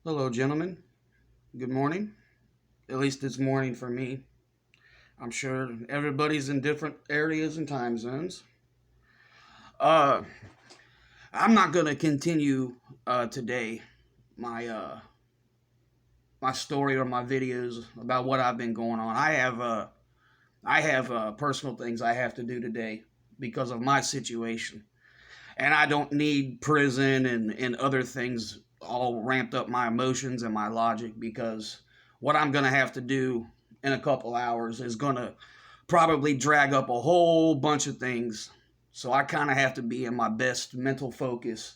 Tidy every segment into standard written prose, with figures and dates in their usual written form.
Hello, gentlemen. Good morning. At least it's morning for me. I'm sure everybody's in different areas and time zones. Uh, I'm not gonna continue today my my story or my videos about what I've been going on. I have personal things I have to do today because of my situation, and I don't need prison and other things all ramped up my emotions and my logic because what I'm gonna have to do in a couple hours is gonna probably drag up a whole bunch of things. So I kind of have to be in my best mental focus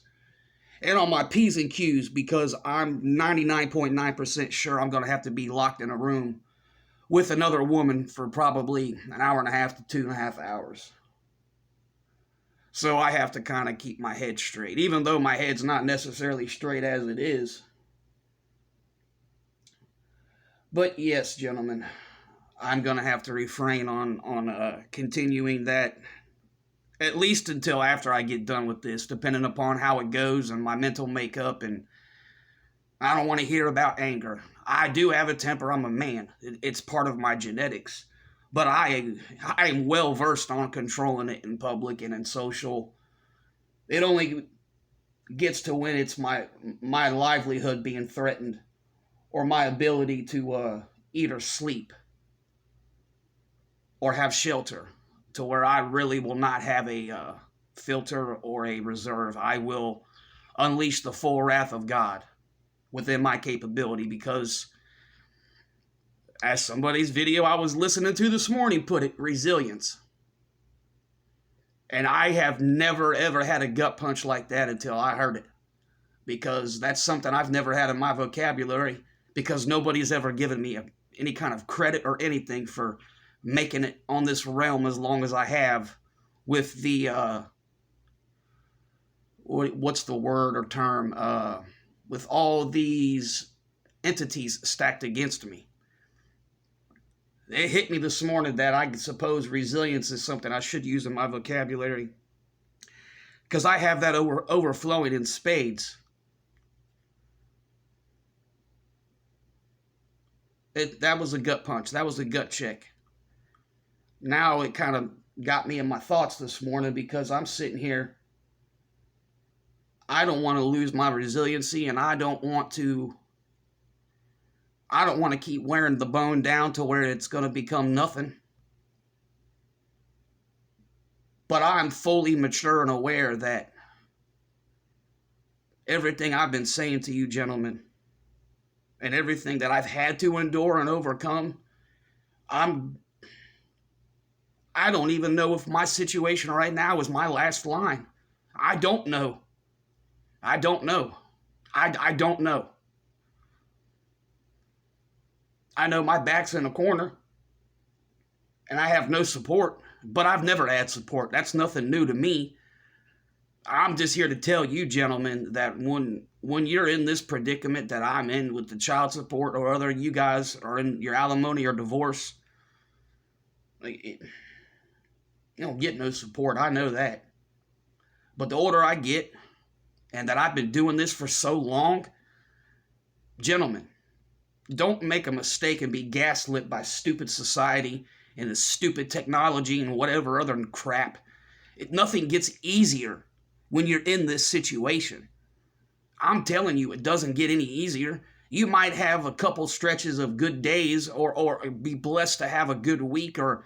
and on my P's and Q's because I'm 99.9% sure I'm going to have to be locked in a room with another woman for probably an hour and a half to 2.5 hours. So I have to kind of keep my head straight, even though my head's not necessarily straight as it is. But yes, gentlemen, I'm going to have to refrain on continuing that at least until after I get done with this, depending upon how it goes and my mental makeup. And I don't want to hear about anger. I do have a temper. I'm a man. It's part of my genetics. But I am well versed on controlling it in public and in social. It only gets to when it's my livelihood being threatened or my ability to eat or sleep or have shelter to where I really will not have a filter or a reserve. I will unleash the full wrath of God within my capability because, as somebody's video I was listening to this morning put it, resilience. And I have never ever had a gut punch like that until I heard it because that's something I've never had in my vocabulary because nobody's ever given me any kind of credit or anything for making it on this realm as long as I have with the what's the word or term with all these entities stacked against me. It hit me this morning that I suppose resilience is something I should use in my vocabulary because I have that overflowing in spades. That was a gut punch. That was a gut check. Now it kind of got me in my thoughts this morning because I'm sitting here. I don't want to lose my resiliency, and I don't want to keep wearing the bone down to where it's going to become nothing. But I'm fully mature and aware that everything I've been saying to you gentlemen and everything that I've had to endure and overcome, I'm I don't even know if my situation right now is my last line. I don't know. I don't know. I don't know. I know my back's in a corner and I have no support, but I've never had support. That's nothing new to me. I'm just here to tell you, gentlemen, that when you're in this predicament that I'm in with the child support or other you guys are in your alimony or divorce, you don't get no support. I know that. But the older I get, and that I've been doing this for so long, gentlemen, don't make a mistake and be gaslit by stupid society and the stupid technology and whatever other crap. Nothing gets easier when you're in this situation. I'm telling you, it doesn't get any easier. You might have a couple stretches of good days or be blessed to have a good week or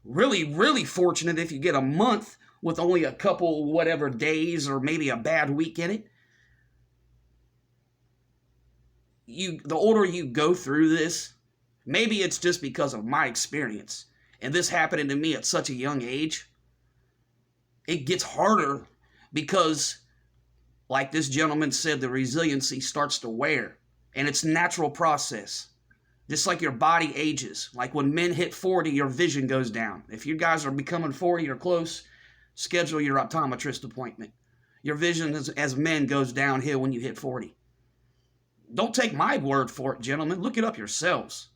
really, really fortunate if you get a month with only a couple whatever days or maybe a bad week in it. The older you go through this, maybe it's just because of my experience and this happening to me at such a young age, it gets harder because, like this gentleman said, the resiliency starts to wear and it's a natural process. Just like your body ages. Like when men hit 40, your vision goes down. If you guys are becoming 40 or close, schedule your optometrist appointment. Your vision as men goes downhill when you hit 40. Don't take my word for it, gentlemen. Look it up yourselves.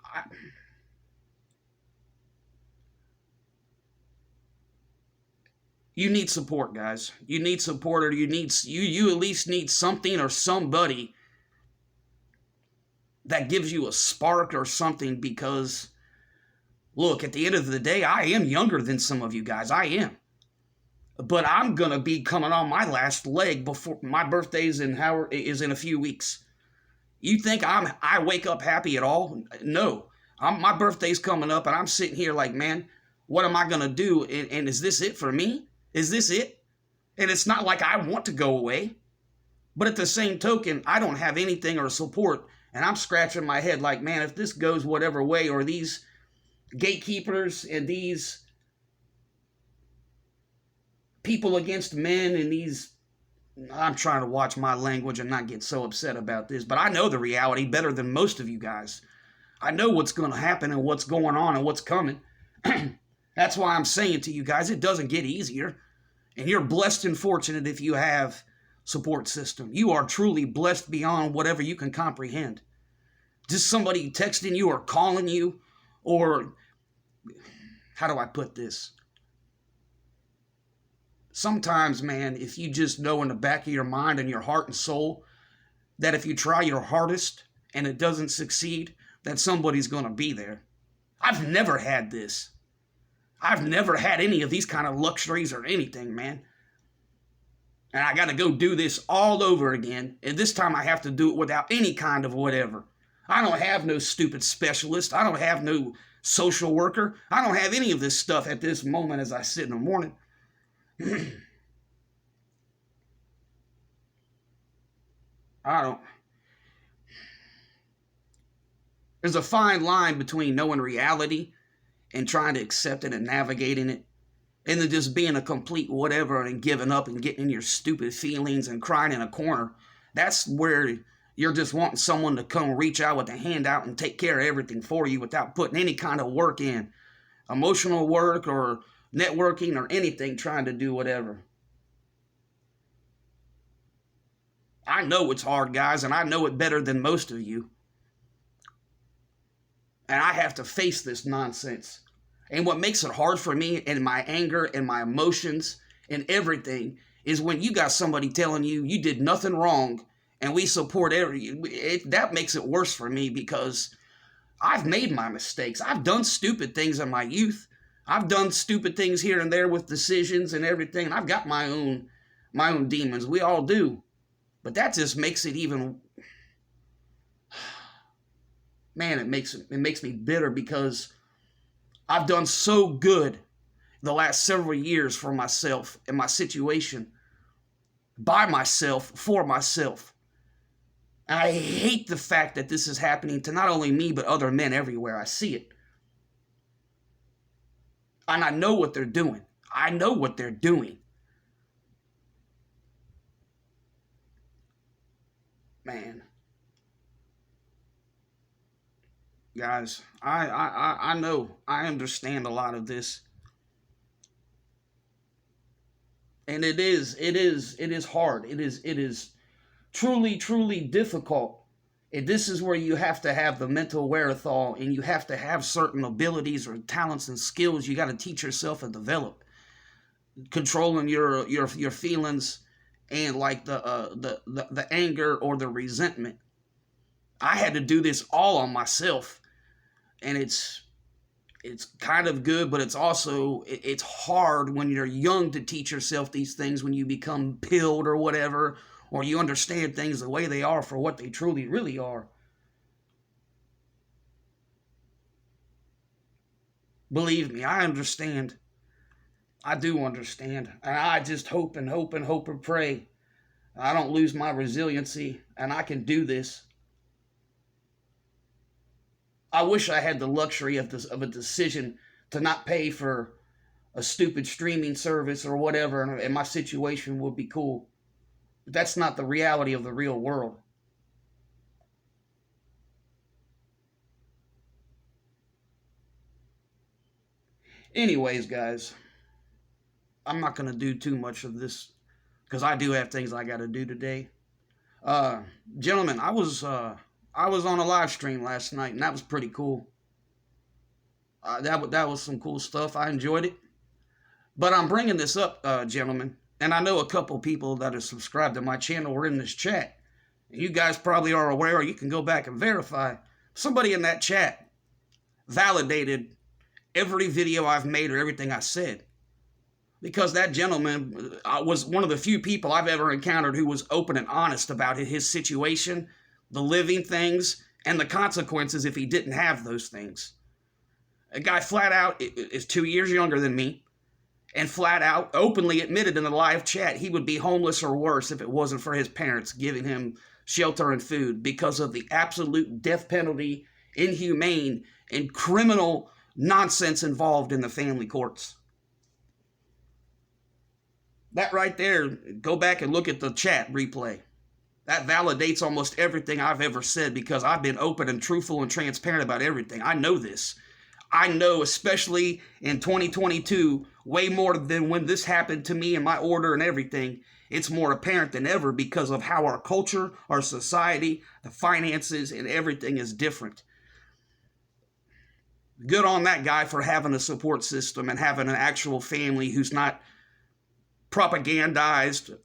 I, you need support, guys. You need support, or you at least need something or somebody that gives you a spark or something, because look, at the end of the day, I am younger than some of you guys. I am. But I'm going to be coming on my last leg before my birthday's is in a few weeks. You think I wake up happy at all? No. My birthday's coming up and I'm sitting here like, man, what am I going to do? And is this it for me? Is this it? And it's not like I want to go away. But at the same token, I don't have anything or support. And I'm scratching my head like, man, if this goes whatever way, or these gatekeepers and these people against men and these, I'm trying to watch my language and not get so upset about this, but I know the reality better than most of you guys. I know what's going to happen and what's going on and what's coming. That's why I'm saying to you guys, it doesn't get easier. And you're blessed and fortunate if you have support system. You are truly blessed beyond whatever you can comprehend. Just somebody texting you or calling you, or how do I put this? Sometimes, man, if you just know in the back of your mind and your heart and soul that if you try your hardest and it doesn't succeed, that somebody's going to be there. I've never had this. I've never had any of these kind of luxuries or anything, man. And I got to go do this all over again. And this time I have to do it without any kind of whatever. I don't have no stupid specialist. I don't have no social worker. I don't have any of this stuff at this moment as I sit in the morning. I don't. There's a fine line between knowing reality and trying to accept it and navigating it, and then just being a complete whatever and giving up and getting in your stupid feelings and crying in a corner. That's where you're just wanting someone to come reach out with a hand out and take care of everything for you without putting any kind of work in. Emotional work or networking or anything, trying to do whatever. I know it's hard, guys, and I know it better than most of you. And I have to face this nonsense. And what makes it hard for me and my anger and my emotions and everything is when you got somebody telling you you did nothing wrong and we support that makes it worse for me, because I've made my mistakes. I've done stupid things in my youth. I've done stupid things here and there with decisions and everything. And I've got my own demons. We all do. But that just makes it even, man, it makes me bitter, because I've done so good the last several years for myself and my situation, by myself, for myself. And I hate the fact that this is happening to not only me, but other men everywhere. I see it. And I know what they're doing. I know what they're doing. Man. Guys, I know, I understand a lot of this. And it is hard. It is truly difficult. And this is where you have to have the mental wherewithal, and you have to have certain abilities or talents and skills you got to teach yourself and develop. Controlling your feelings and like the anger or the resentment. I had to do this all on myself. And it's kind of good, but it's hard when you're young to teach yourself these things, when you become pilled or whatever, or you understand things the way they are for what they truly, really are. Believe me, I understand. I do understand. And I just hope and pray I don't lose my resiliency and I can do this. I wish I had the luxury of a decision to not pay for a stupid streaming service or whatever, and my situation would be cool. But that's not the reality of the real world. Anyways, guys, I'm not going to do too much of this because I do have things I got to do today. Gentlemen, I was on a live stream last night, and that was pretty cool. That was some cool stuff. I enjoyed it. But I'm bringing this up, gentlemen, and I know a couple people that are subscribed to my channel were in this chat. You guys probably are aware, or you can go back and verify. Somebody in that chat validated every video I've made or everything I said. Because that gentleman was one of the few people I've ever encountered who was open and honest about his situation, the living things, and the consequences if he didn't have those things. A guy flat out is 2 years younger than me, and flat out openly admitted in the live chat he would be homeless or worse if it wasn't for his parents giving him shelter and food because of the absolute death penalty, inhumane, and criminal nonsense involved in the family courts. That right there, go back and look at the chat replay. That validates almost everything I've ever said because I've been open and truthful and transparent about everything. I know this. I know, especially in 2022, way more than when this happened to me and my order and everything. It's more apparent than ever because of how our culture, our society, the finances, and everything is different. Good on that guy for having a support system and having an actual family who's not propagandized,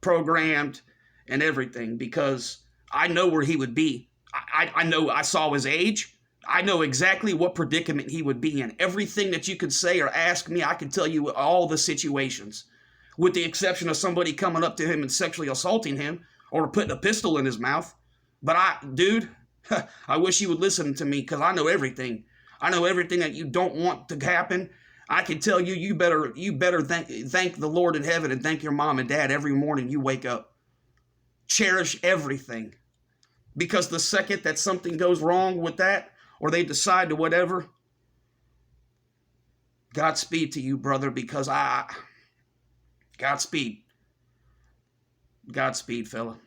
programmed, and everything, because I know where he would be. I know, I saw his age. I know exactly what predicament he would be in. Everything that you could say or ask me, I could tell you all the situations, with the exception of somebody coming up to him and sexually assaulting him or putting a pistol in his mouth. But dude, I wish you would listen to me because I know everything. I know everything that you don't want to happen. I can tell you, you better thank the Lord in heaven and thank your mom and dad every morning you wake up. Cherish everything. Because the second that something goes wrong with that, or they decide to whatever, Godspeed to you, brother, because Godspeed. Godspeed, fella.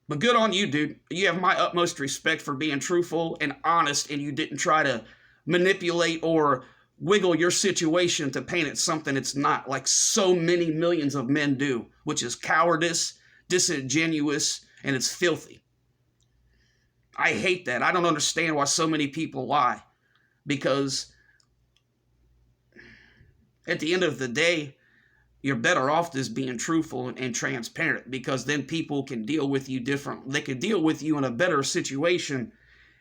But good on you, dude. You have my utmost respect for being truthful and honest, and you didn't try to manipulate or wiggle your situation to paint it something it's not, like so many millions of men do, which is cowardice, disingenuous, and it's filthy. I hate that. I don't understand why so many people lie, because at the end of the day, you're better off just being truthful and transparent, because then people can deal with you different. They can deal with you in a better situation.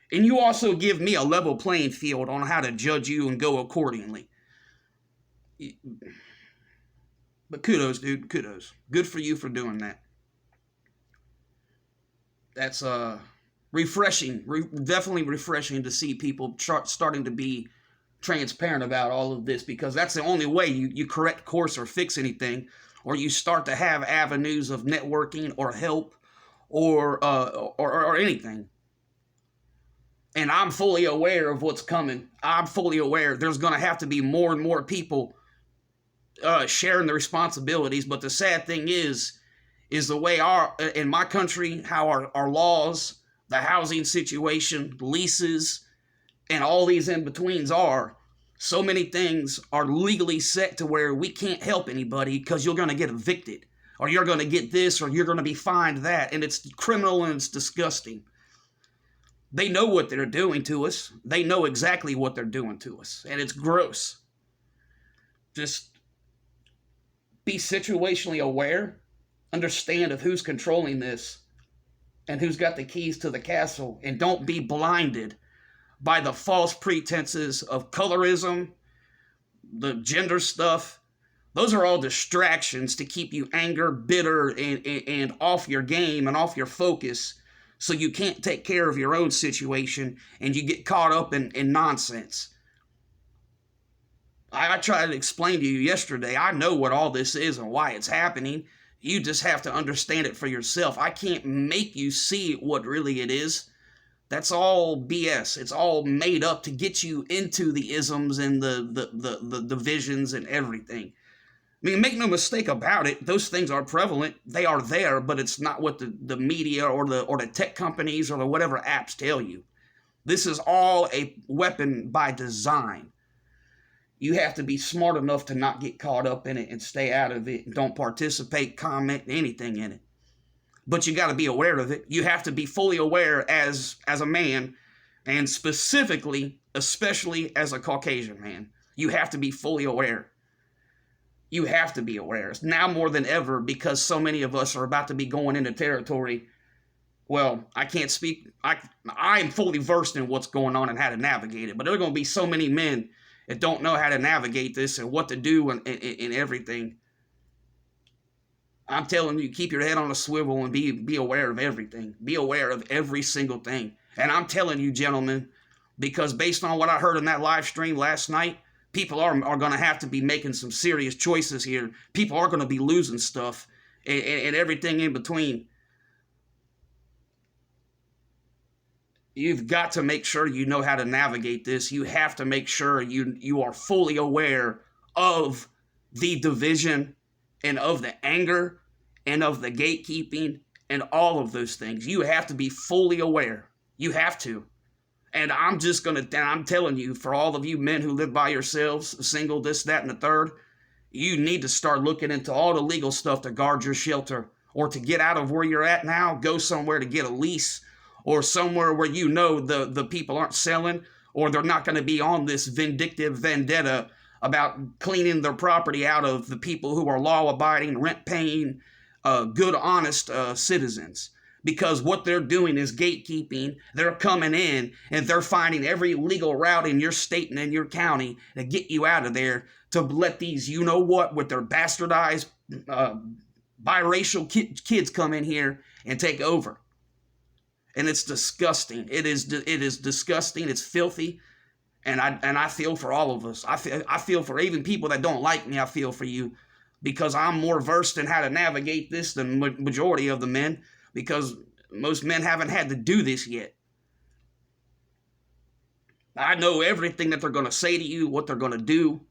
And you also give me a level playing field on how to judge you and go accordingly. But kudos, dude. Kudos. Good for you for doing that. That's refreshing. Definitely refreshing to see people starting to be transparent about all of this, because that's the only way you correct course or fix anything, or you start to have avenues of networking or help or anything. And I'm fully aware of what's coming. I'm fully aware there's going to have to be more and more people sharing the responsibilities. But the sad thing is the way in my country, how our laws, the housing situation, leases, and all these in-betweens are, so many things are legally set to where we can't help anybody because you're going to get evicted, or you're going to get this, or you're going to be fined that. And it's criminal and it's disgusting. They know what they're doing to us. They know exactly what they're doing to us. And it's gross. Just be situationally aware. Understand of who's controlling this and who's got the keys to the castle. And don't be blinded by the false pretenses of colorism, the gender stuff. Those are all distractions to keep you angry, bitter, and off your game and off your focus. So you can't take care of your own situation and you get caught up in nonsense. I tried to explain to you yesterday, I know what all this is and why it's happening. You just have to understand it for yourself. I can't make you see what really it is. That's all BS. It's all made up to get you into the isms and the divisions and everything. I mean, make no mistake about it, those things are prevalent. They are there, but it's not what the media or the tech companies or the whatever apps tell you. This is all a weapon by design. You have to be smart enough to not get caught up in it and stay out of it. Don't participate, comment, anything in it. But you got to be aware of it. You have to be fully aware as a man, and specifically, especially as a Caucasian man. You have to be fully aware. You have to be aware. Now more than ever, because so many of us are about to be going into territory Well, I can't speak. I am fully versed in what's going on and how to navigate it. But there are going to be so many men that don't know how to navigate this and what to do and everything. I'm telling you, keep your head on a swivel and be aware of everything. Be aware of every single thing. And I'm telling you, gentlemen, because based on what I heard in that live stream last night, people are going to have to be making some serious choices here. People are going to be losing stuff and everything in between. You've got to make sure you know how to navigate this. You have to make sure you are fully aware of the division and of the anger and of the gatekeeping and all of those things. You have to be fully aware. You have to. And I'm telling you, for all of you men who live by yourselves, single, this, that, and the third, you need to start looking into all the legal stuff to guard your shelter, or to get out of where you're at now, go somewhere to get a lease, or somewhere where you know the people aren't selling, or they're not going to be on this vindictive vendetta about cleaning their property out of the people who are law-abiding, rent-paying, good, honest citizens. Because what they're doing is gatekeeping. They're coming in and they're finding every legal route in your state and in your county to get you out of there, to let these you-know-what with their bastardized biracial kids come in here and take over. And it's disgusting. It is disgusting. It's filthy. And I feel for all of us. I feel for even people that don't like me. I feel for you, because I'm more versed in how to navigate this than majority of the men, because most men haven't had to do this yet. I know everything that they're going to say to you, what they're going to do.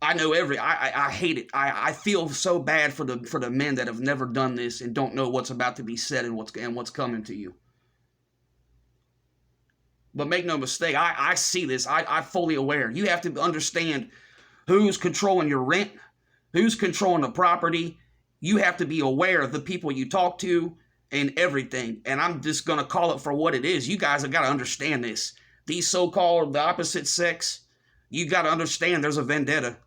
I know I hate it. I feel so bad for the men that have never done this and don't know what's about to be said and what's coming to you. But make no mistake, I see this. I'm fully aware. You have to understand who's controlling your rent, who's controlling the property. You have to be aware of the people you talk to and everything. And I'm just going to call it for what it is. You guys have got to understand this. These so-called the opposite sex, you got to understand there's a vendetta.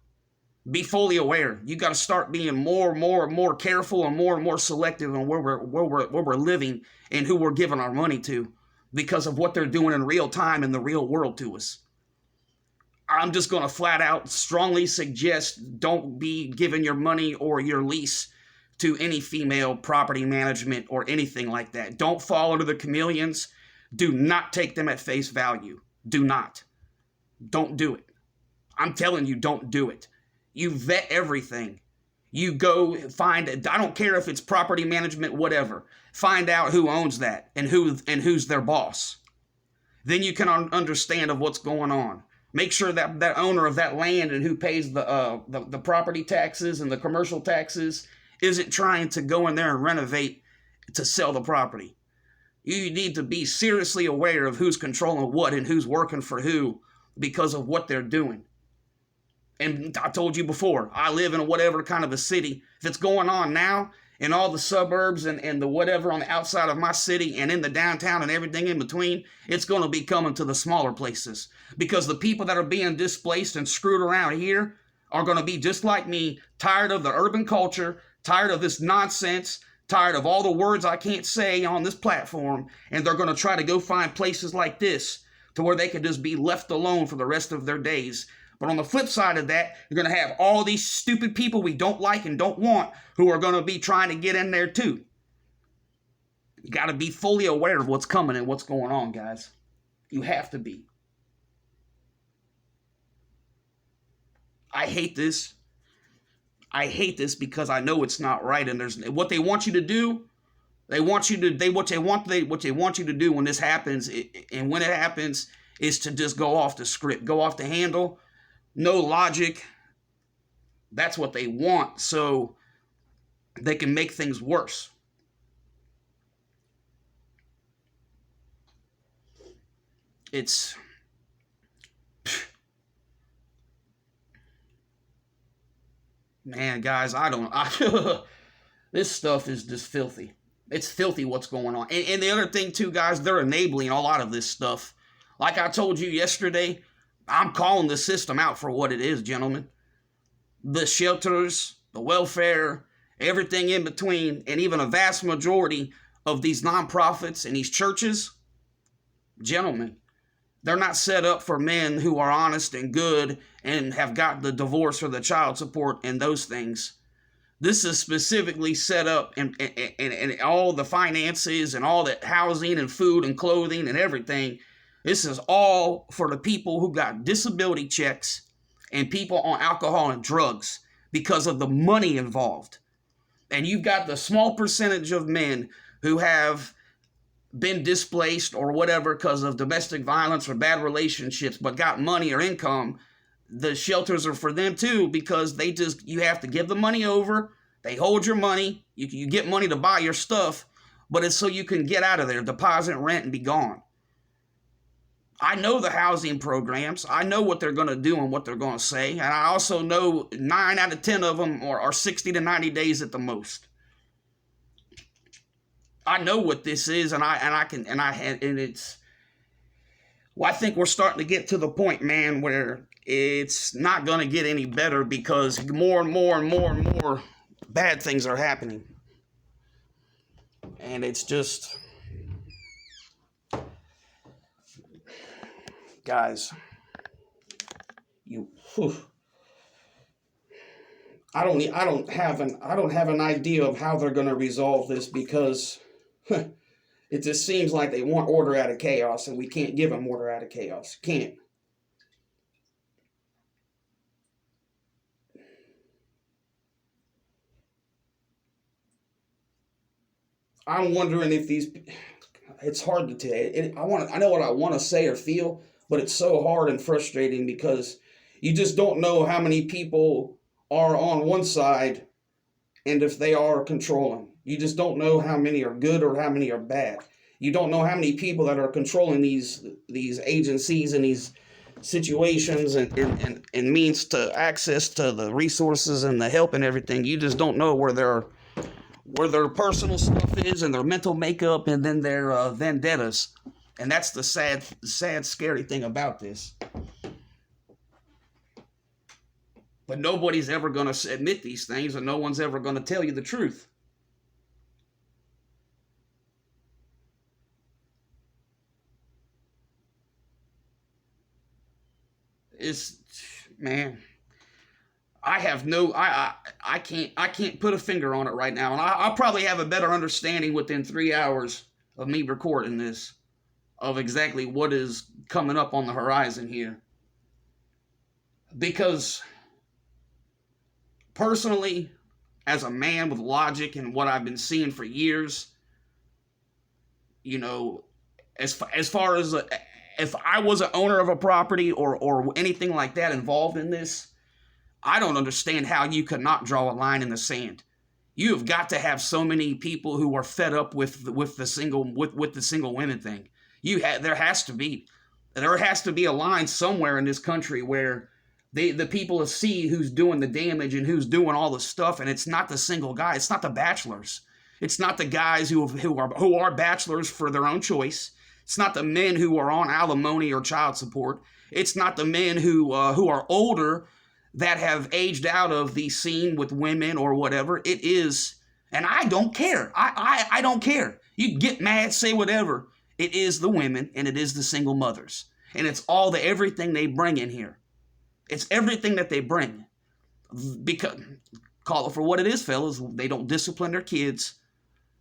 Be fully aware. You got to start being more careful and more selective on where we're living and who we're giving our money to, because of what they're doing in real time in the real world to us. I'm just going to flat out strongly suggest don't be giving your money or your lease to any female property management or anything like that. Don't fall under the chameleons. Do not take them at face value. Do not. Don't do it. I'm telling you, don't do it. You vet everything. You go find, I don't care if it's property management, whatever. Find out who owns that and who's their boss. Then you can understand of what's going on. Make sure that owner of that land and who pays the property taxes and the commercial taxes isn't trying to go in there and renovate to sell the property. You need to be seriously aware of who's controlling what and who's working for who because of what they're doing. And I told you before, I live in whatever kind of a city. If it's going on now in all the suburbs and the whatever on the outside of my city and in the downtown and everything in between, it's going to be coming to the smaller places. Because the people that are being displaced and screwed around here are going to be just like me, tired of the urban culture, tired of this nonsense, tired of all the words I can't say on this platform, and they're going to try to go find places like this to where they can just be left alone for the rest of their days. But on the flip side of that, you're going to have all these stupid people we don't like and don't want who are going to be trying to get in there too. You got to be fully aware of what's coming and what's going on, guys. You have to be. I hate this. I hate this because I know it's not right, and there's what they want you to do. What they want you to do when this happens, and when it happens, is to just go off the script, go off the handle. No logic. That's what they want, so they can make things worse. It's man, guys, this stuff is just filthy. It's filthy what's going on. And the other thing too, guys, they're enabling a lot of this stuff. Like I told you yesterday, I'm calling the system out for what it is, gentlemen. The shelters, the welfare, everything in between, and even a vast majority of these nonprofits and these churches, gentlemen, they're not set up for men who are honest and good and have got the divorce or the child support and those things. This is specifically set up and all the finances and all the housing and food and clothing and everything. This is all for the people who got disability checks and people on alcohol and drugs because of the money involved. And you've got the small percentage of men who have been displaced or whatever because of domestic violence or bad relationships, but got money or income. The shelters are for them too, because you have to give the money over. They hold your money. You get money to buy your stuff, but it's so you can get out of there, deposit rent, and be gone. I know the housing programs. I know what they're going to do and what they're going to say. And I also know 9 out of 10 of them are 60 to 90 days at the most. I know what this is, and I think we're starting to get to the point, man, where it's not going to get any better because more and more and more and more bad things are happening. And it's just, guys, I don't have an idea of how they're going to resolve this, because it just seems like they want order out of chaos, and we can't give them order out of chaos. Can't. I'm wondering if it's hard to tell. I know what I want to say or feel, but it's so hard and frustrating because you just don't know how many people are on one side and if they are controlling. You just don't know how many are good or how many are bad. You don't know how many people that are controlling these agencies and these situations and means to access to the resources and the help and everything. You just don't know where their personal stuff is and their mental makeup and then their vendettas. And that's the sad, scary thing about this. But nobody's ever going to admit these things, and no one's ever going to tell you the truth. Man, I can't put a finger on it right now. And I'll probably have a better understanding within 3 hours of me recording this of exactly what is coming up on the horizon here. Because personally, as a man with logic and what I've been seeing for years, as far as if I was an owner of a property or anything like that involved in this, I don't understand how you could not draw a line in the sand. You have got to have so many people who are fed up with the single women thing. There has to be a line somewhere in this country where the people see who's doing the damage and who's doing all the stuff, and it's not the single guy. It's not the bachelors. It's not the guys who are bachelors for their own choice. It's not the men who are on alimony or child support. It's not the men who are older that have aged out of the scene with women or whatever. It is, and I don't care. I don't care. You get mad, say whatever. It is the women and it is the single mothers. And it's everything they bring in here. It's everything that they bring. Because, call it for what it is, fellas. They don't discipline their kids.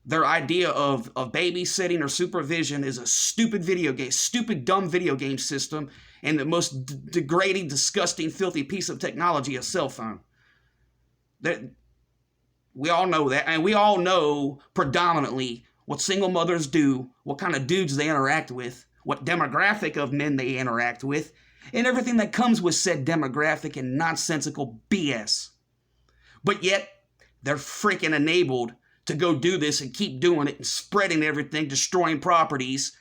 Their idea of babysitting or supervision is a stupid dumb video game system, and the most degrading, disgusting, filthy piece of technology, a cell phone. We all know that, and we all know predominantly what single mothers do, what kind of dudes they interact with, what demographic of men they interact with, and everything that comes with said demographic and nonsensical BS. But yet, they're freaking enabled to go do this and keep doing it and spreading everything, destroying properties,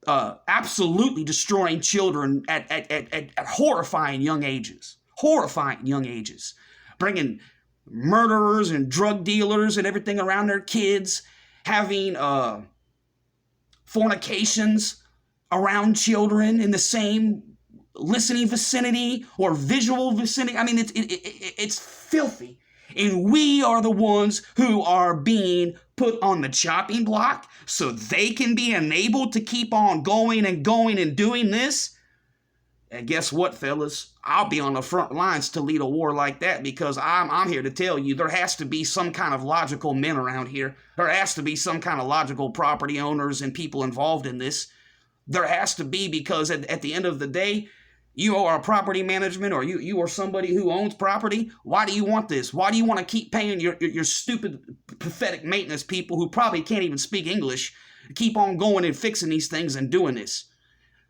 absolutely destroying children at horrifying young ages. Bringing murderers and drug dealers and everything around their kids, having fornications around children in the same listening vicinity or visual vicinity. I mean, it's filthy. And we are the ones who are being put on the chopping block so they can be enabled to keep on going and going and doing this. And guess what, fellas? I'll be on the front lines to lead a war like that, because I'm here to tell you there has to be some kind of logical men around here. There has to be some kind of logical property owners and people involved in this. There has to be, because at the end of the day, you are a property management, or you are somebody who owns property. Why do you want this? Why do you want to keep paying your stupid, pathetic maintenance people who probably can't even speak English, keep on going and fixing these things and doing this?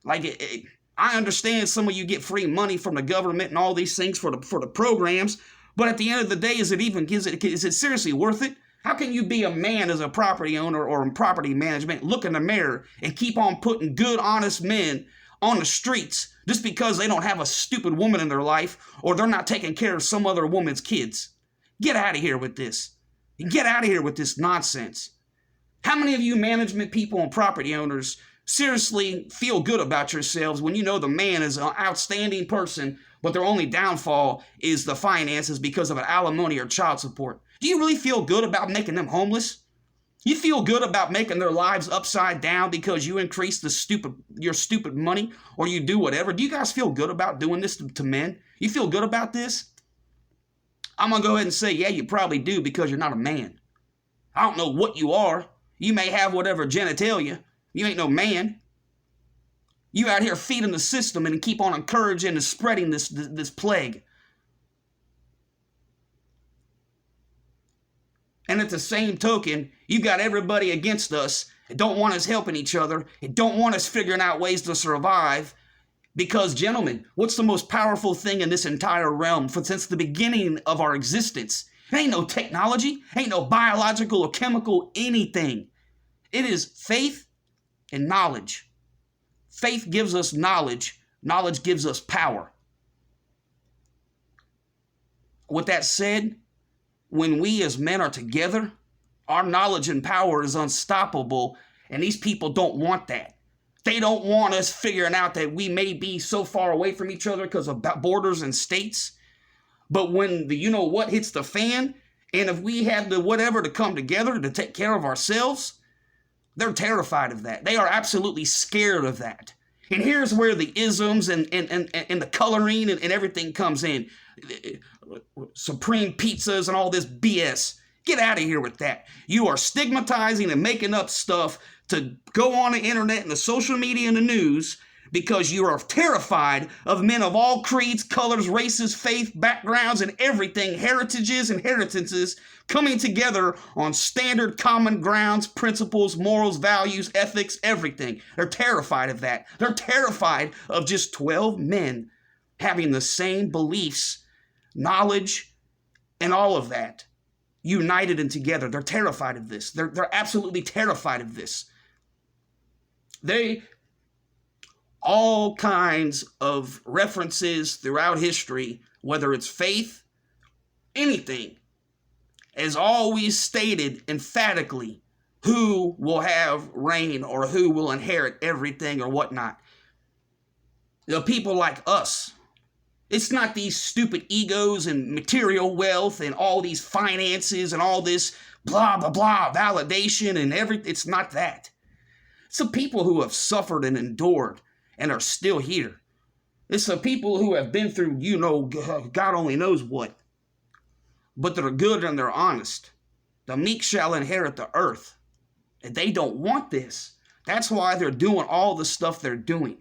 Like, I understand some of you get free money from the government and all these things for the programs, but at the end of the day, is it seriously worth it? How can you be a man as a property owner or in property management, look in the mirror and keep on putting good, honest men on the streets just because they don't have a stupid woman in their life, or they're not taking care of some other woman's kids? Get out of here with this. Get out of here with this nonsense. How many of you management people and property owners seriously feel good about yourselves when you know the man is an outstanding person, but their only downfall is the finances because of an alimony or child support? Do you really feel good about making them homeless? You feel good about making their lives upside down because you increase your stupid money, or you do whatever? Do you guys feel good about doing this to men? You feel good about this? I'm going to go ahead and say, yeah, you probably do, because you're not a man. I don't know what you are. You may have whatever genitalia. You ain't no man. You out here feeding the system and keep on encouraging and spreading this plague. And at the same token, you got everybody against us and don't want us helping each other and don't want us figuring out ways to survive. Because, gentlemen, what's the most powerful thing in this entire realm since the beginning of our existence? It ain't no technology, ain't no biological or chemical anything. It is faith and knowledge. Faith gives us knowledge. Knowledge gives us power. With that said, when we as men are together, our knowledge and power is unstoppable, and these people don't want that. They don't want us figuring out that we may be so far away from each other because of borders and states. But when the you-know-what hits the fan, and if we have the whatever to come together to take care of ourselves, they're terrified of that. They are absolutely scared of that. And here's where the isms and the coloring and everything comes in. Supreme pizzas and all this BS. Get out of here with that. You are stigmatizing and making up stuff to go on the internet and the social media and the news because you are terrified of men of all creeds, colors, races, faith, backgrounds, and everything, heritages and heritances coming together on standard common grounds, principles, morals, values, ethics, everything. They're terrified of that. They're terrified of just 12 men having the same beliefs, knowledge, and all of that, united and together. They're terrified of this. They're absolutely terrified of this. All kinds of references throughout history, whether it's faith, anything, has always stated emphatically who will have reign or who will inherit everything or whatnot. The people like us. It's not these stupid egos and material wealth and all these finances and all this blah, blah, blah, validation and everything. It's not that. It's the people who have suffered and endured and are still here. It's the people who have been through, God only knows what. But they're good and they're honest. The meek shall inherit the earth. And they don't want this. That's why they're doing all the stuff they're doing.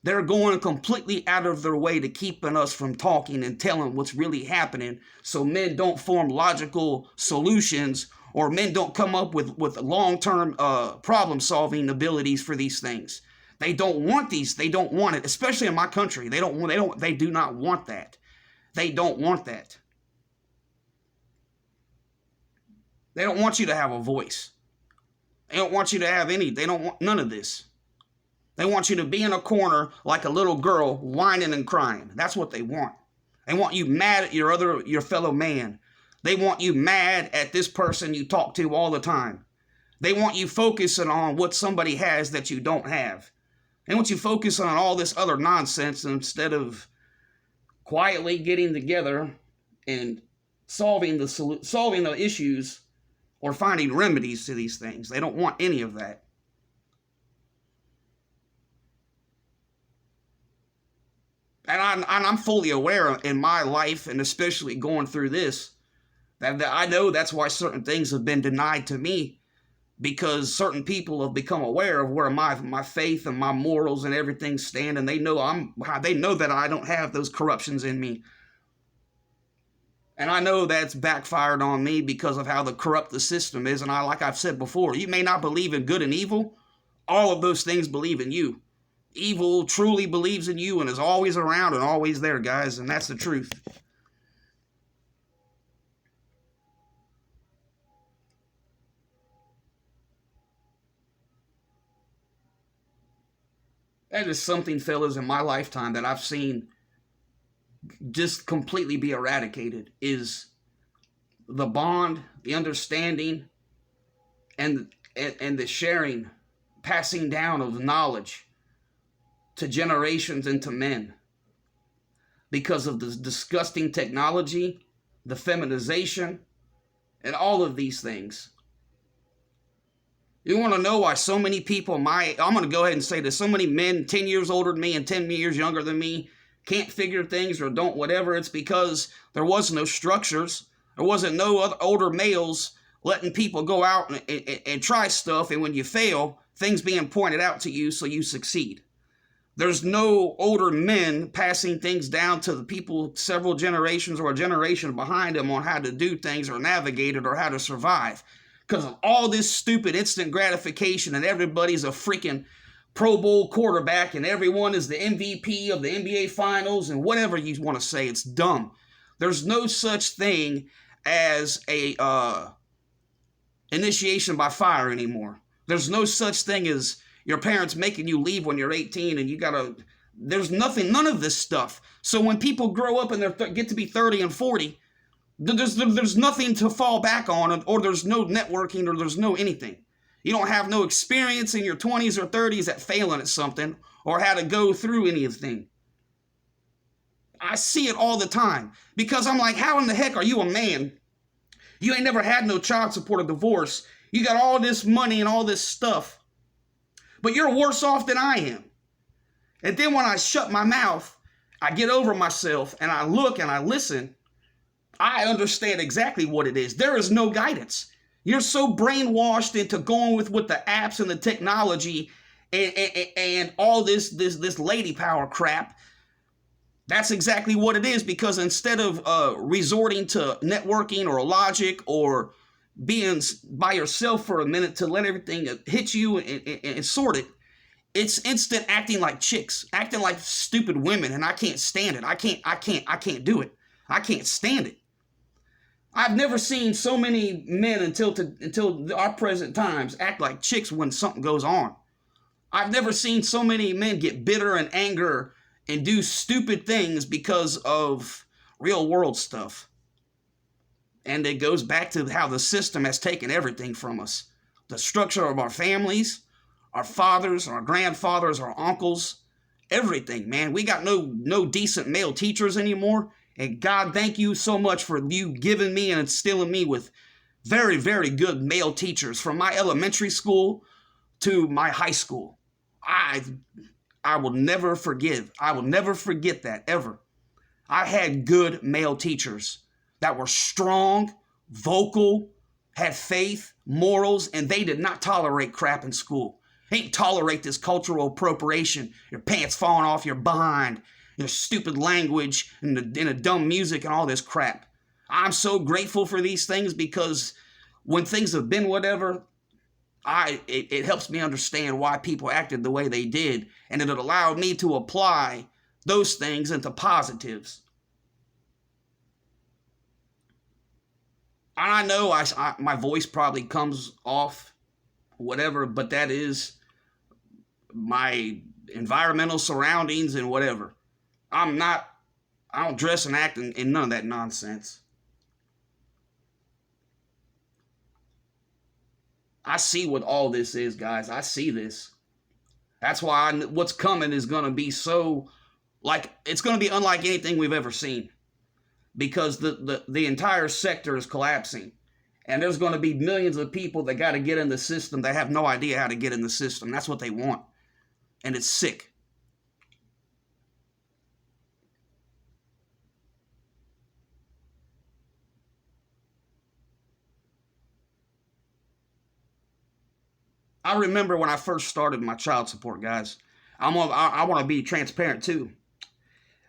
They're going completely out of their way to keeping us from talking and telling what's really happening, so men don't form logical solutions, or men don't come up with long-term problem-solving abilities for these things. They don't want these. They don't want it, especially in my country. They do not want that. They don't want that. They don't want you to have a voice. They don't want you to have any. They don't want none of this. They want you to be in a corner like a little girl whining and crying. That's what they want. They want you mad at your fellow man. They want you mad at this person you talk to all the time. They want you focusing on what somebody has that you don't have. They want you focusing on all this other nonsense instead of quietly getting together and solving the issues or finding remedies to these things. They don't want any of that. And I'm fully aware in my life, and especially going through this, that I know that's why certain things have been denied to me, because certain people have become aware of where my faith and my morals and everything stand, and they know that I don't have those corruptions in me. And I know that's backfired on me because of how corrupt the system is. And like I've said before, you may not believe in good and evil. All of those things believe in you. Evil truly believes in you and is always around and always there, guys. And that's the truth. That is something, fellas, in my lifetime that I've seen just completely be eradicated, is the bond, the understanding, and the sharing, passing down of knowledge to generations and to men. Because of the disgusting technology, the feminization, and all of these things. You want to know why so many people, I'm going to go ahead and say this, so many men 10 years older than me and 10 years younger than me can't figure things or don't whatever. It's because there was no structures. There wasn't no other older males letting people go out and try stuff, and when you fail, things being pointed out to you so you succeed. There's no older men passing things down to the people several generations or a generation behind them on how to do things or navigate it or how to survive. Because of all this stupid instant gratification, and everybody's a freaking Pro Bowl quarterback and everyone is the MVP of the NBA Finals and whatever you want to say, it's dumb. There's no such thing as a initiation by fire anymore. There's no such thing as your parents making you leave when you're 18 and there's none of this stuff. So when people grow up and they get to be 30 and 40, there's nothing to fall back on, or there's no networking, or there's no anything. You don't have no experience in your 20s or 30s at failing at something or how to go through anything. I see it all the time because I'm like, how in the heck are you a man? You ain't never had no child support or divorce. You got all this money and all this stuff, but you're worse off than I am. And then when I shut my mouth, I get over myself and I look and I listen. I understand exactly what it is. There is no guidance. You're so brainwashed into going with the apps and the technology and all this lady power crap. That's exactly what it is, because instead of resorting to networking or logic or being by yourself for a minute to let everything hit you and sort it, it's instant acting like chicks, acting like stupid women, and I can't stand it. I can't do it. I can't stand it. I've never seen so many men until our present times act like chicks when something goes on. I've never seen so many men get bitter and anger and do stupid things because of real world stuff. And it goes back to how the system has taken everything from us. The structure of our families, our fathers, our grandfathers, our uncles, everything, man. We got no decent male teachers anymore. And God, thank you so much for you giving me and instilling me with very, very good male teachers from my elementary school to my high school. I will never forgive. I will never forget that, ever. I had good male teachers that were strong, vocal, had faith, morals, and they did not tolerate crap in school. They didn't tolerate this cultural appropriation, your pants falling off your behind, your stupid language, and the dumb music and all this crap. I'm so grateful for these things, because when things have been whatever, it helps me understand why people acted the way they did, and it allowed me to apply those things into positives. I know my voice probably comes off whatever, but that is my environmental surroundings and whatever. I don't dress and act in none of that nonsense. I see what all this is, guys. I see this. That's why what's coming is going to be it's going to be unlike anything we've ever seen. Because the entire sector is collapsing. And there's going to be millions of people that got to get in the system that have no idea how to get in the system. That's what they want. And it's sick. I remember when I first started my child support, guys. I want to be transparent too.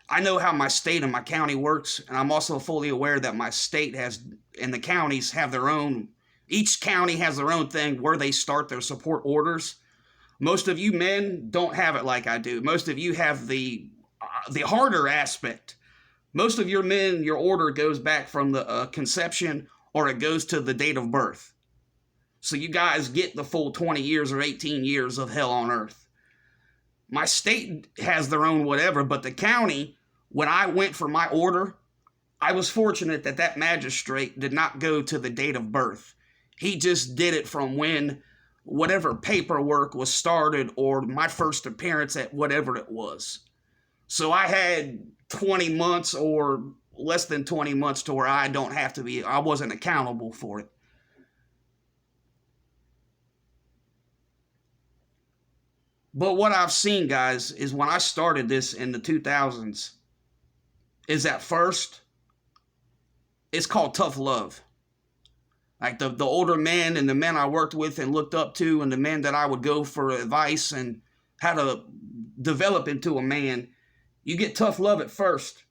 I know how my state and my county works, and I'm also fully aware that my state has, and the counties have their own, each county has their own thing where they start their support orders. Most of you men don't have it like I do. Most of you have the harder aspect. Most of your men, your order goes back from the conception, or it goes to the date of birth. So you guys get the full 20 years or 18 years of hell on earth. My state has their own whatever, but the county, when I went for my order, I was fortunate that that magistrate did not go to the date of birth. He just did it from when whatever paperwork was started or my first appearance at whatever it was. So I had 20 months or less than 20 months to where I wasn't accountable for it. But what I've seen, guys, is when I started this in the 2000s, is at first, it's called tough love. Like the older men and the men I worked with and looked up to and the men that I would go for advice and how to develop into a man, you get tough love at first.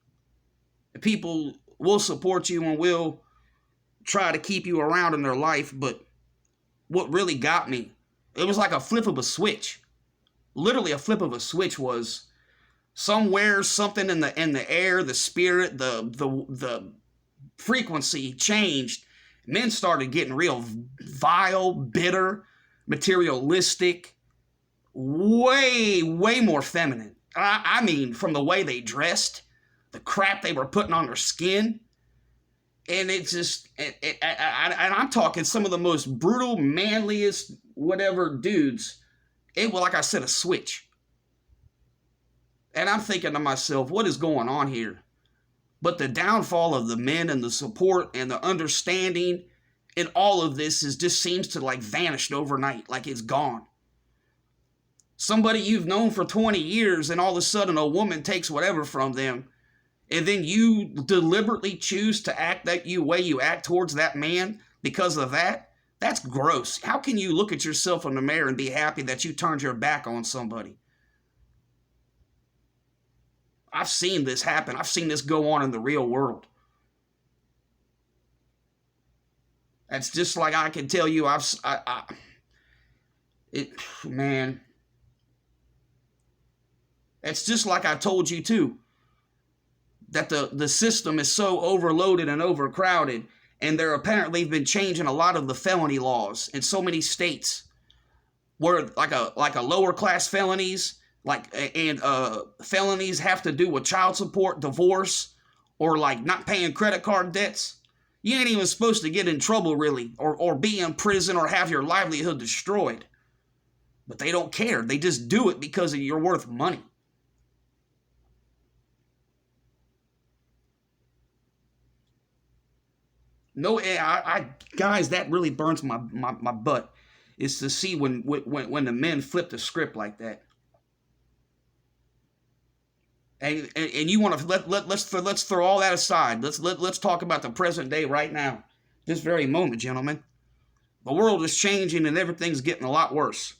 People will support you and will try to keep you around in their life, but what really got me, it was like a flip of a switch. Literally a flip of a switch was somewhere, something in the air, the spirit, the frequency changed. Men started getting real vile, bitter, materialistic, way more feminine. I mean, from the way they dressed, the crap they were putting on their skin. And it's just, and I'm talking some of the most brutal, manliest, whatever dudes. It was, like I said, a switch. And I'm thinking to myself, what is going on here? But the downfall of the men and the support and the understanding in all of this just seems to like vanished overnight, like it's gone. Somebody you've known for 20 years and all of a sudden a woman takes whatever from them and then you deliberately choose to act that way you act towards that man because of that. That's gross. How can you look at yourself in the mirror and be happy that you turned your back on somebody? I've seen this happen. I've seen this go on in the real world. That's just like I can tell you, man. It's just like I told you too, that the system is so overloaded and overcrowded. And they're apparently been changing a lot of the felony laws in so many states where like a lower class felonies, felonies have to do with child support, divorce, or like not paying credit card debts. You ain't even supposed to get in trouble really, or be in prison or have your livelihood destroyed. But they don't care. They just do it because you're worth money. No, guys, that really burns my butt. Is to see when the men flip the script like that. And you want to let's throw all that aside. Let's talk about the present day right now, this very moment, gentlemen. The world is changing and everything's getting a lot worse.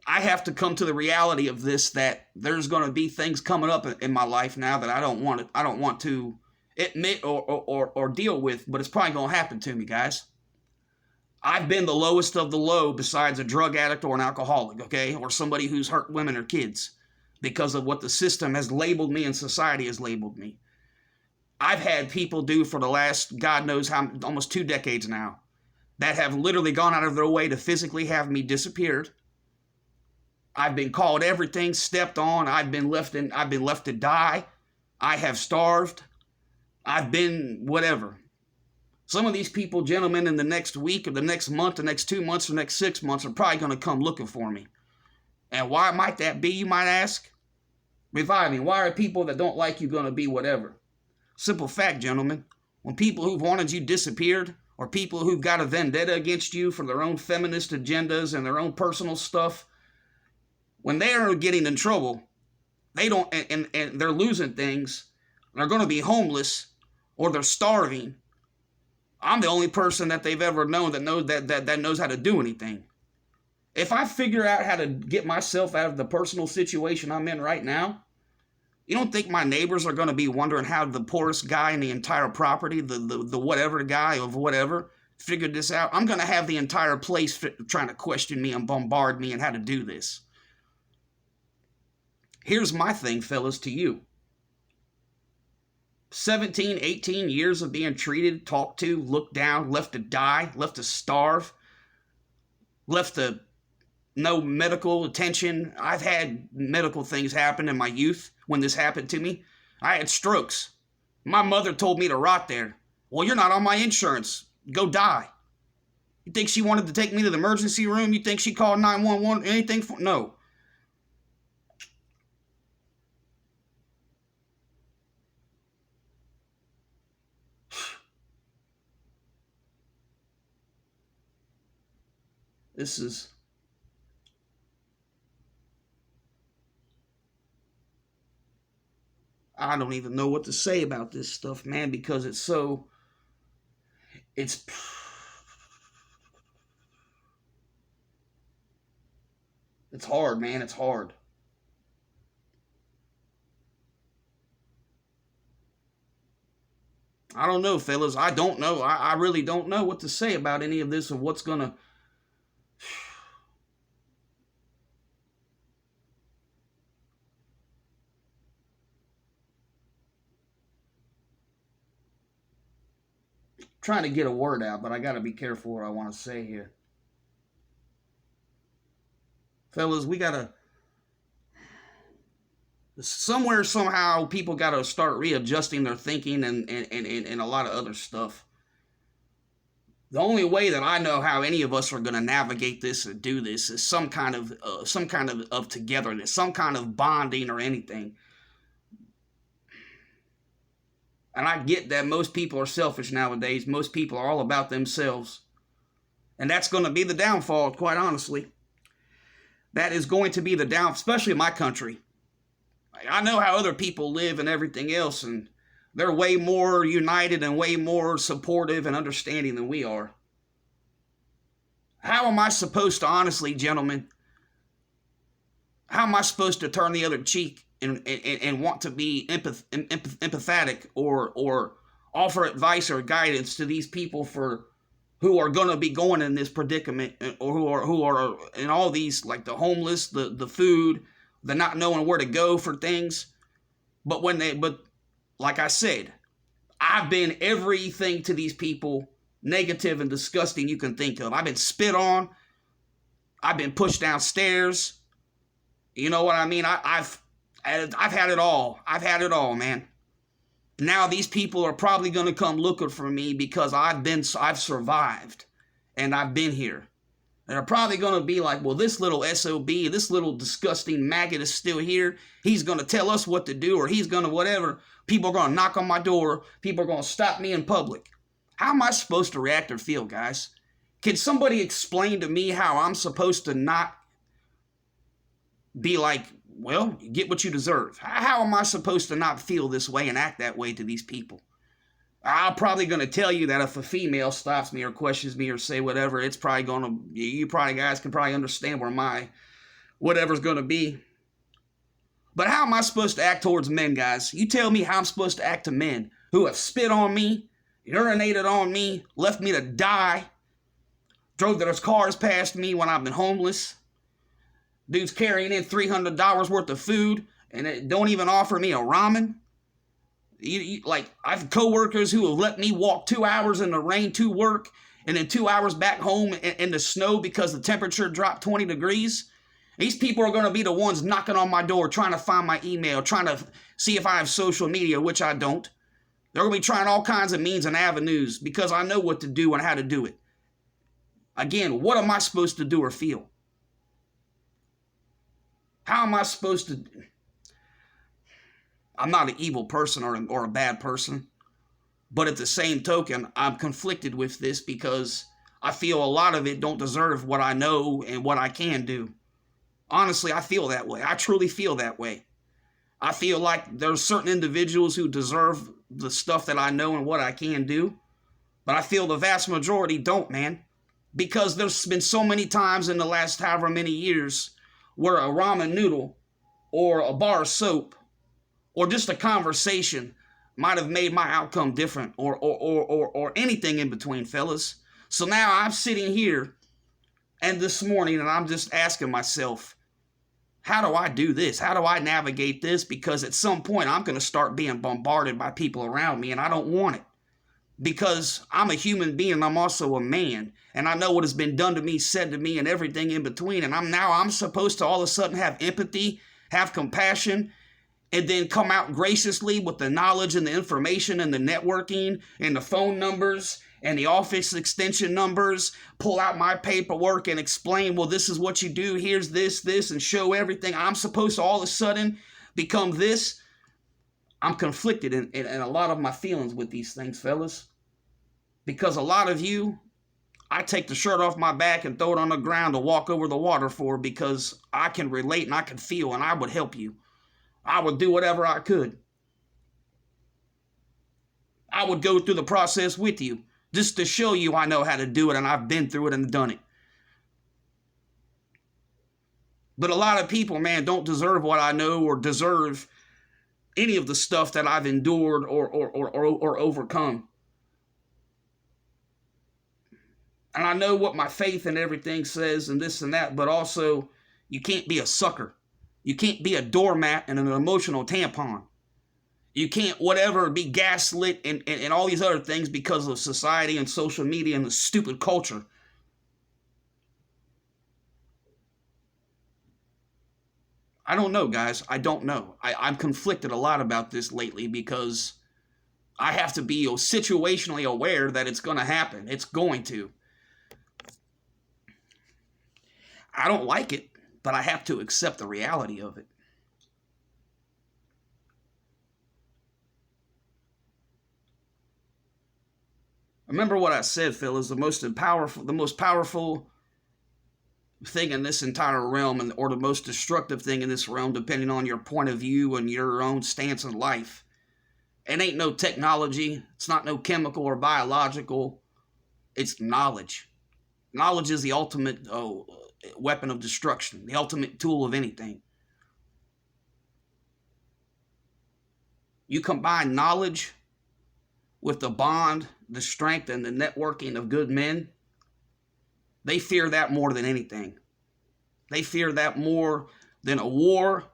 I have to come to the reality of this, that there's going to be things coming up in my life now that I don't want to admit or deal with, but it's probably going to happen to me, guys. I've been the lowest of the low besides a drug addict or an alcoholic, okay? Or somebody who's hurt women or kids because of what the system has labeled me and society has labeled me. I've had people do for the last, God knows how, almost 2 decades now, that have literally gone out of their way to physically have me disappeared. I've been called everything, stepped on. I've been left to die. I have starved. I've been whatever. Some of these people, gentlemen, in the next week or the next month, the next 2 months, or the next 6 months are probably going to come looking for me. And why might that be, you might ask? Revive me. Why are people that don't like you going to be whatever? Simple fact, gentlemen. when people who've wanted you disappeared, or people who've got a vendetta against you for their own feminist agendas and their own personal stuff, when they're getting in trouble, they don't, and they're losing things, they're going to be homeless, or they're starving. I'm the only person that they've ever known that knows how to do anything. If I figure out how to get myself out of the personal situation I'm in right now, you don't think my neighbors are going to be wondering how the poorest guy in the entire property, the whatever guy of whatever, figured this out? I'm going to have the entire place trying to question me and bombard me and how to do this. Here's my thing, fellas, to you. 17, 18 years of being treated, talked to, looked down, left to die, left to starve, left to no medical attention. I've had medical things happen in my youth when this happened to me. I had strokes. My mother told me to rot there. Well, you're not on my insurance. Go die. You think she wanted to take me to the emergency room? You think she called 911? Anything? No. This is... I don't even know what to say about this stuff, man, because it's hard, man. It's hard. I don't know, fellas. I don't know. I really don't know what to say about any of this, or what's gonna... Trying to get a word out, but I got to be careful what I want to say here. Fellas, we got to... Somewhere, somehow, people got to start readjusting their thinking and a lot of other stuff. The only way that I know how any of us are going to navigate this or do this is some kind of togetherness, some kind of bonding or anything. And I get that most people are selfish nowadays. Most people are all about themselves. And that's going to be the downfall, quite honestly. That is going to be the downfall, especially in my country. I know how other people live and everything else, and they're way more united and way more supportive and understanding than we are. How am I supposed to, honestly, gentlemen, how am I supposed to turn the other cheek and want to be empathetic or offer advice or guidance to these people who are going to be going in this predicament, or who are in all these, like the homeless, the food, the not knowing where to go for things? But like I said, I've been everything to these people negative and disgusting you can think of. I've been spit on. I've been pushed downstairs. You know what I mean? I've had it all. I've had it all, man. Now these people are probably going to come looking for me because I've survived and I've been here. They're probably going to be like, well, this little SOB, this little disgusting maggot is still here. He's going to tell us what to do, or he's going to whatever. People are going to knock on my door. People are going to stop me in public. How am I supposed to react or feel, guys? Can somebody explain to me how I'm supposed to not be like, well, you get what you deserve? How am I supposed to not feel this way and act that way to these people? I'm probably going to tell you that if a female stops me or questions me or say whatever, it's probably going to, you probably guys can probably understand where my whatever's going to be. But how am I supposed to act towards men, guys? You tell me how I'm supposed to act to men who have spit on me, urinated on me, left me to die, drove their cars past me when I've been homeless. Dudes carrying in $300 worth of food and don't even offer me a ramen. Like, I've coworkers who have let me walk 2 hours in the rain to work and then 2 hours back home in the snow because the temperature dropped 20 degrees. These people are going to be the ones knocking on my door, trying to find my email, trying to see if I have social media, which I don't. They're going to be trying all kinds of means and avenues because I know what to do and how to do it. Again, what am I supposed to do or feel? How am I supposed to... I'm not an evil person or a bad person. But at the same token, I'm conflicted with this because I feel a lot of it don't deserve what I know and what I can do. Honestly, I feel that way. I truly feel that way. I feel like there's certain individuals who deserve the stuff that I know and what I can do. But I feel the vast majority don't, man. Because there's been so many times in the last however many years where a ramen noodle or a bar of soap or just a conversation might have made my outcome different, or anything in between, fellas. So now I'm sitting here and this morning and I'm just asking myself, how do I do this? How do I navigate this? Because at some point I'm going to start being bombarded by people around me and I don't want it. Because I'm a human being and I'm also a man. And I know what has been done to me, said to me, and everything in between. And I'm supposed to all of a sudden have empathy, have compassion, and then come out graciously with the knowledge and the information and the networking and the phone numbers and the office extension numbers, pull out my paperwork and explain, well, this is what you do, here's this, and show everything. I'm supposed to all of a sudden become this. I'm conflicted in a lot of my feelings with these things, fellas. Because a lot of you, I take the shirt off my back and throw it on the ground to walk over the water for, because I can relate and I can feel and I would help you. I would do whatever I could. I would go through the process with you just to show you I know how to do it and I've been through it and done it. But a lot of people, man, don't deserve what I know or deserve any of the stuff that I've endured or overcome. And I know what my faith and everything says and this and that, but also you can't be a sucker. You can't be a doormat and an emotional tampon. You can't be gaslit and all these other things because of society and social media and the stupid culture. I don't know, guys. I don't know. I'm conflicted a lot about this lately because I have to be situationally aware that it's going to happen. It's going to. I don't like it, but I have to accept the reality of it. Remember what I said, fellas. The most powerful thing in this entire realm, or the most destructive thing in this realm, depending on your point of view and your own stance in life, it ain't no technology. It's not no chemical or biological. It's knowledge. Knowledge is the ultimate weapon of destruction, the ultimate tool of anything. You combine knowledge with the bond, the strength, and the networking of good men. They fear that more than anything. They fear that more than a war,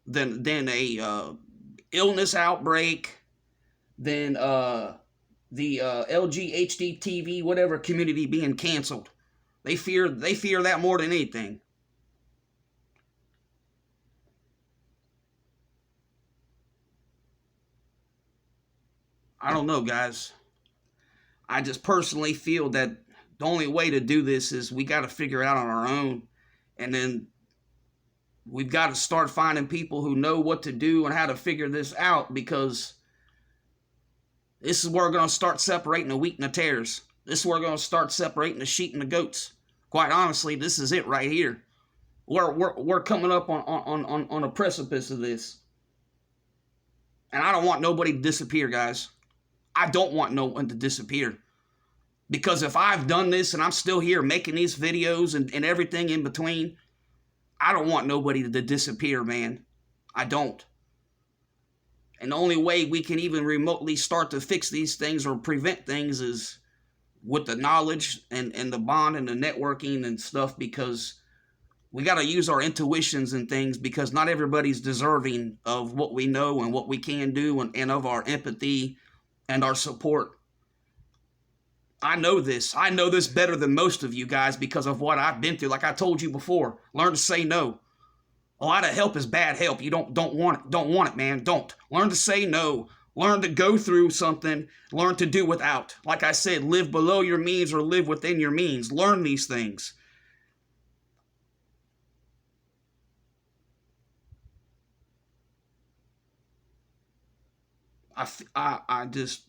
than a illness outbreak, than the LGHD whatever community being canceled. They fear that more than anything. I don't know, guys. I just personally feel that the only way to do this is we got to figure it out on our own. And then we've got to start finding people who know what to do and how to figure this out, because this is where we're going to start separating the wheat and the tares. This is where we're going to start separating the sheep and the goats. Quite honestly, this is it right here. We're coming up on a precipice of this. And I don't want nobody to disappear, guys. I don't want no one to disappear. Because if I've done this and I'm still here making these videos and everything in between, I don't want nobody to disappear, man. I don't. And the only way we can even remotely start to fix these things or prevent things is with the knowledge and the bond and the networking and stuff, because we got to use our intuitions and things, because not everybody's deserving of what we know and what we can do, and of our empathy and our support. I know this. I know this better than most of you guys because of what I've been through. Like I told you before, learn to say no. A lot of help is bad help. You don't want it. Don't want it, man. Don't. Learn to say no. Learn to go through something. Learn to do without. Like I said, live below your means or live within your means. Learn these things. I just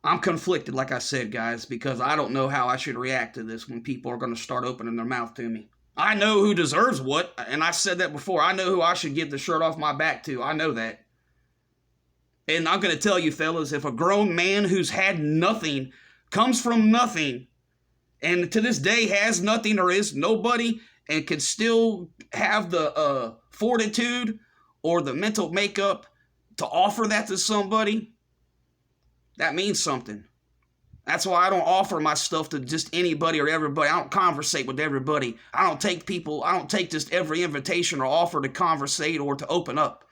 I'm conflicted, like I said, guys, because I don't know how I should react to this when people are going to start opening their mouth to me. I know who deserves what, and I said that before. I know who I should give the shirt off my back to. I know that. And I'm going to tell you, fellas, if a grown man who's had nothing, comes from nothing, and to this day has nothing or is nobody, and can still have the fortitude or the mental makeup to offer that to somebody, that means something. That's why I don't offer my stuff to just anybody or everybody. I don't conversate with everybody. I don't take just every invitation or offer to conversate or to open up.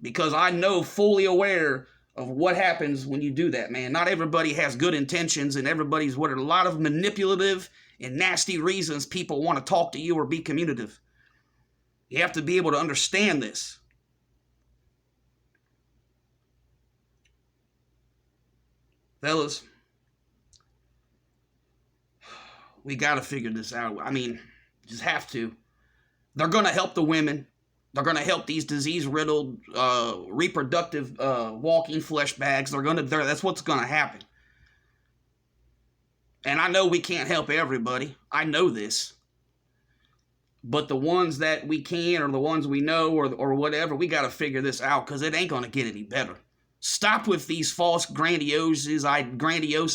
Because I know fully aware of what happens when you do that, man. Not everybody has good intentions, and everybody's what are a lot of manipulative and nasty reasons people want to talk to you or be communicative. You have to be able to understand this. Fellas, we got to figure this out. I mean, just have to. They're going to help the women. They're going to help these disease-riddled, reproductive, walking flesh bags. That's what's going to happen. And I know we can't help everybody. I know this. But the ones that we can, or the ones we know, or whatever, we got to figure this out, because it ain't going to get any better. Stop with these false grandiose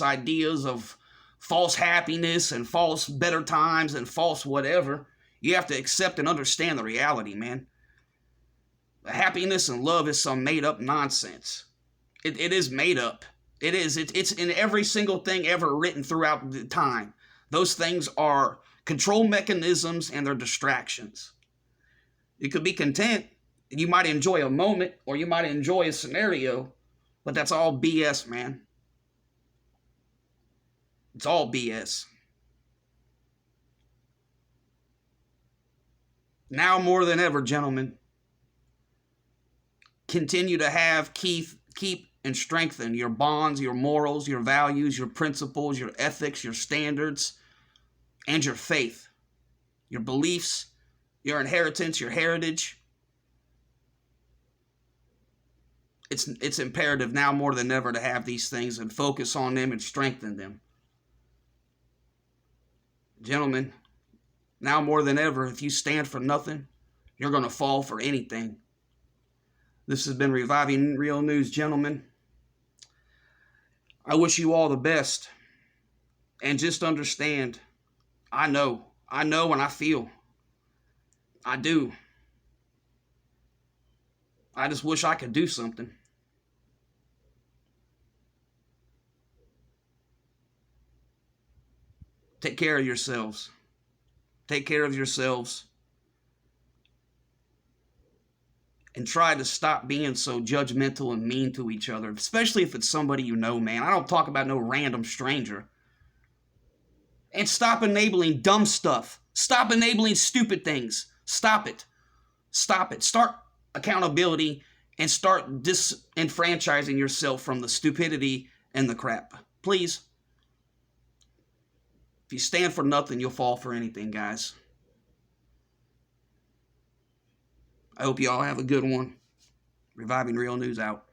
ideas of false happiness and false better times and false whatever. You have to accept and understand the reality, man. Happiness and love is some made-up nonsense. It is made up. It is. It's in every single thing ever written throughout the time. Those things are control mechanisms and they're distractions. You could be content, and you might enjoy a moment, or you might enjoy a scenario, but that's all BS, man. It's all BS. Now more than ever, gentlemen, continue to keep and strengthen your bonds, your morals, your values, your principles, your ethics, your standards, and your faith, your beliefs, your inheritance, your heritage. It's imperative now more than ever to have these things and focus on them and strengthen them. Gentlemen, now more than ever, if you stand for nothing, you're going to fall for anything. This has been Reviving Real News, gentlemen. I wish you all the best. And just understand, I know and I feel. I do. I just wish I could do something. Take care of yourselves. Take care of yourselves. And try to stop being so judgmental and mean to each other, especially if it's somebody you know, man. I don't talk about no random stranger. And stop enabling dumb stuff. Stop enabling stupid things. Stop it. Stop it. Start accountability and start disenfranchising yourself from the stupidity and the crap. Please. If you stand for nothing, you'll fall for anything, guys. I hope you all have a good one. Reviving Real News out.